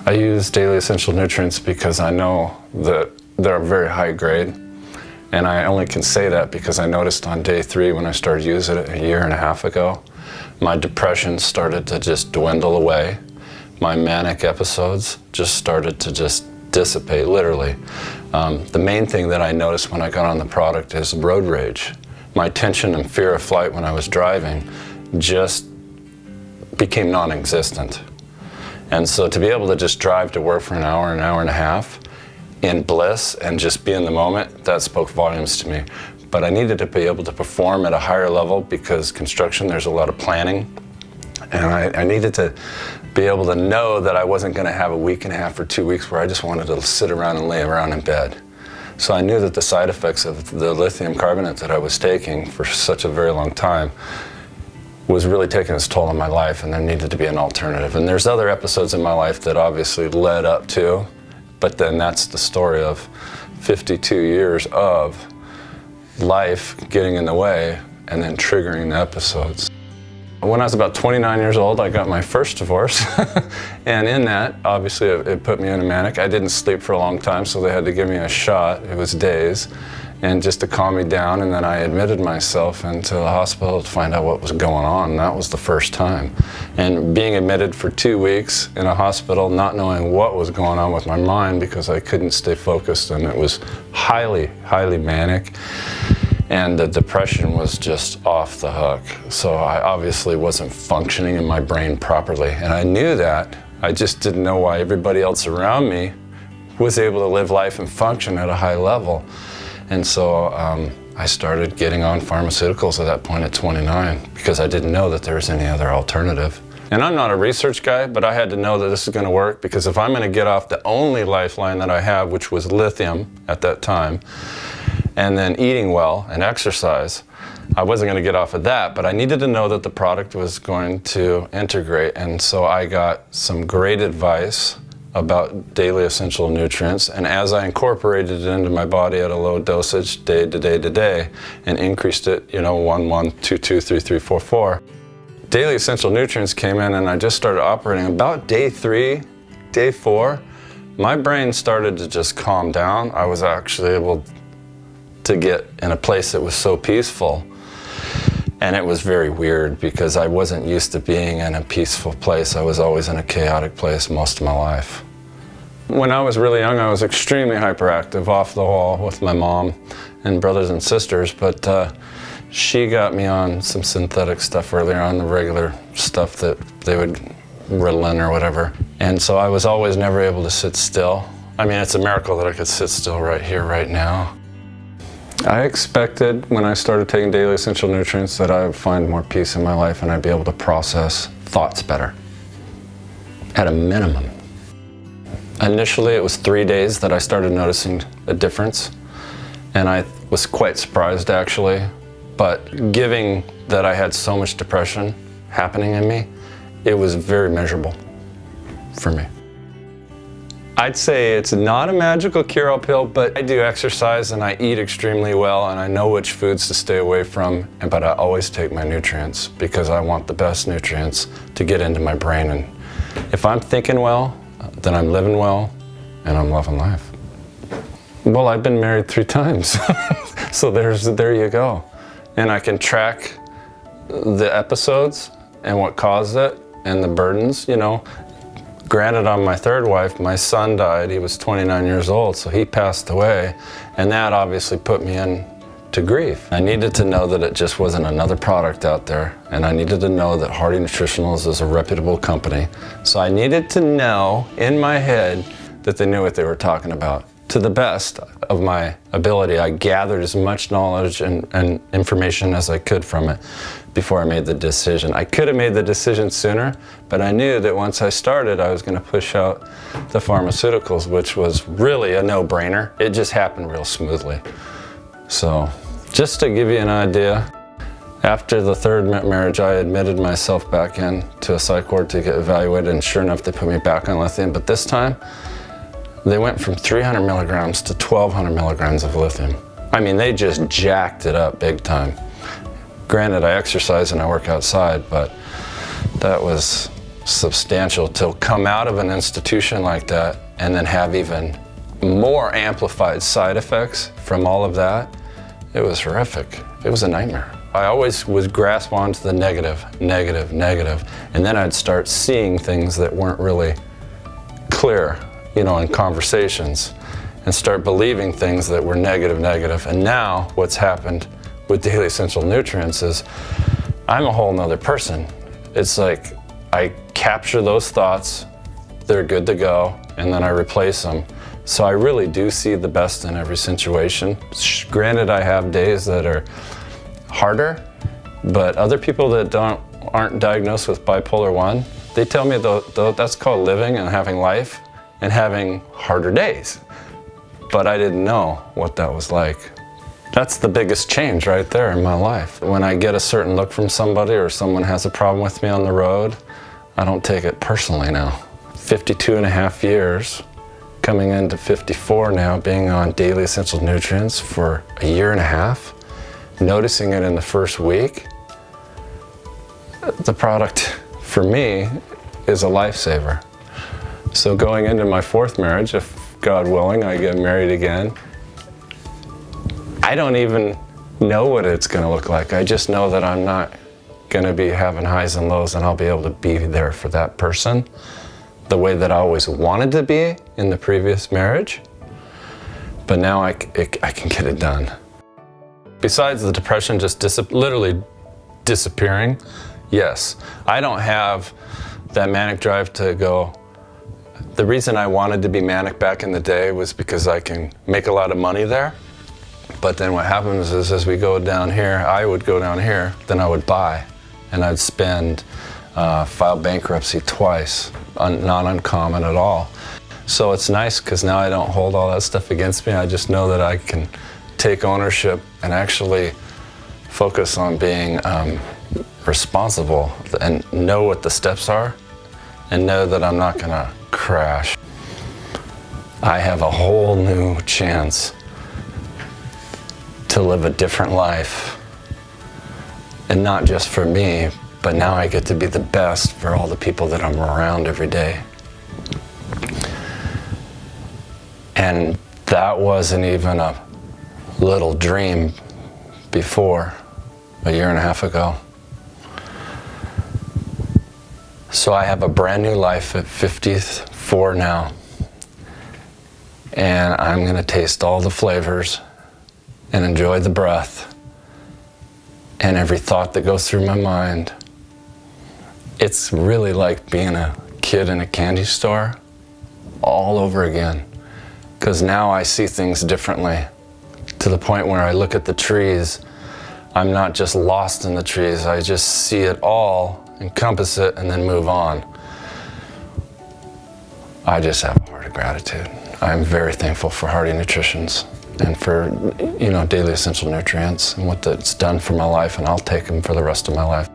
I use daily essential nutrients because I know that they're very high grade. And I only can say that because I noticed on day 3 when I started using it a year and a half ago, my depression started to just dwindle away. My manic episodes just started to just dissipate, literally. The main thing that I noticed when I got on the product is road rage. My tension and fear of flight when I was driving just became non-existent. And so to be able to just drive to work for an hour and a half in bliss and just be in the moment, that spoke volumes to me. But I needed to be able to perform at a higher level because construction, there's a lot of planning. And I needed to be able to know that I wasn't going to have a week and a half or 2 weeks where I just wanted to sit around and lay around in bed. So I knew that the side effects of the lithium carbonate that I was taking for such a very long time was really taking its toll on my life, and there needed to be an alternative. And there's other episodes in my life that obviously led up to, but then that's the story of 52 years of life getting in the way and then triggering the episodes. When I was about 29 years old, I got my first divorce. And in that, obviously, it put me in a manic. I didn't sleep for a long time, so they had to give me a shot. It was days, and just to calm me down. And then I admitted myself into the hospital to find out what was going on. And that was the first time. And being admitted for 2 weeks in a hospital, not knowing what was going on with my mind because I couldn't stay focused, and it was highly, highly manic. And the depression was just off the hook. So I obviously wasn't functioning in my brain properly. And I knew that. I just didn't know why everybody else around me was able to live life and function at a high level. And so I started getting on pharmaceuticals at that point at 29 because I didn't know that there was any other alternative. And I'm not a research guy, but I had to know that this is going to work because if I'm going to get off the only lifeline that I have, which was lithium at that time, and then eating well and exercise, I wasn't going to get off of that, but I needed to know that the product was going to integrate. And so I got some great advice about daily essential nutrients. And as I incorporated it into my body at a low dosage, day to day to day, and increased it, 1, 1, 2, 2, 3, 3, 4, 4, daily essential nutrients came in, and I just started operating. About day 3, day 4, my brain started to just calm down. I was actually able to get in a place that was so peaceful. And it was very weird because I wasn't used to being in a peaceful place. I was always in a chaotic place most of my life. When I was really young, I was extremely hyperactive, off the wall with my mom and brothers and sisters, but she got me on some synthetic stuff earlier on, the regular stuff that they would Ritalin or whatever. And so I was always never able to sit still. I mean, it's a miracle that I could sit still right here, right now. I expected when I started taking daily essential nutrients that I would find more peace in my life and I'd be able to process thoughts better, at a minimum. Initially, it was 3 days that I started noticing a difference, and I was quite surprised actually, but given that I had so much depression happening in me, it was very measurable for me. I'd say it's not a magical cure-all pill, but I do exercise and I eat extremely well and I know which foods to stay away from, but I always take my nutrients because I want the best nutrients to get into my brain. And if I'm thinking well, then I'm living well and I'm loving life. Well, I've been married 3 times, so there you go. And I can track the episodes and what caused it and the burdens, Granted, on my 3rd wife, my son died. He was 29 years old, so he passed away. And that obviously put me into grief. I needed to know that it just wasn't another product out there. And I needed to know that Hardy Nutritionals is a reputable company. So I needed to know in my head that they knew what they were talking about. To the best of my ability, I gathered as much knowledge and information as I could from it before I made the decision. I could have made the decision sooner, but I knew that once I started, I was going to push out the pharmaceuticals, which was really a no-brainer. It just happened real smoothly. So, just to give you an idea, after the 3rd marriage, I admitted myself back in to a psych ward to get evaluated, and sure enough, they put me back on lithium. But this time, they went from 300 milligrams to 1,200 milligrams of lithium. I mean, they just jacked it up big time. Granted, I exercise and I work outside, but that was substantial to come out of an institution like that and then have even more amplified side effects from all of that. It was horrific. It was a nightmare. I always would grasp onto the negative, and then I'd start seeing things that weren't really clear, in conversations, and start believing things that were negative. And now what's happened with Daily Essential Nutrients is I'm a whole nother person. It's like I capture those thoughts, they're good to go, and then I replace them. So I really do see the best in every situation. Granted, I have days that are harder, but other people that aren't diagnosed with bipolar 1, they tell me that's called living and having life and having harder days. But I didn't know what that was like. That's the biggest change right there in my life. When I get a certain look from somebody or someone has a problem with me on the road, I don't take it personally now. 52 and a half years, coming into 54 now, being on Daily Essential Nutrients for a year and a half, noticing it in the first week, the product for me is a lifesaver. So going into my fourth marriage, if God willing, I get married again, I don't even know what it's gonna look like. I just know that I'm not gonna be having highs and lows, and I'll be able to be there for that person the way that I always wanted to be in the previous marriage. But now I can get it done. Besides the depression just literally disappearing, yes, I don't have that manic drive to go. The reason I wanted to be manic back in the day was because I can make a lot of money there. But then what happens is as we go down here, I would go down here, then I would buy, and I'd file bankruptcy twice, not uncommon at all. So it's nice because now I don't hold all that stuff against me. I just know that I can take ownership and actually focus on being responsible and know what the steps are and know that I'm not gonna crash. I have a whole new chance to live a different life, and not just for me, but now I get to be the best for all the people that I'm around every day. And that wasn't even a little dream before, a year and a half ago. So I have a brand new life at 54 now, and I'm gonna taste all the flavors and enjoy the breath and every thought that goes through my mind. It's really like being a kid in a candy store all over again, because now I see things differently, to the point where I look at the trees, I'm not just lost in the trees, I just see it all, encompass it, and then move on. I just have a heart of gratitude. I'm very thankful for Hardy Nutritionals and for, Daily Essential Nutrients and what that's done for my life, and I'll take them for the rest of my life.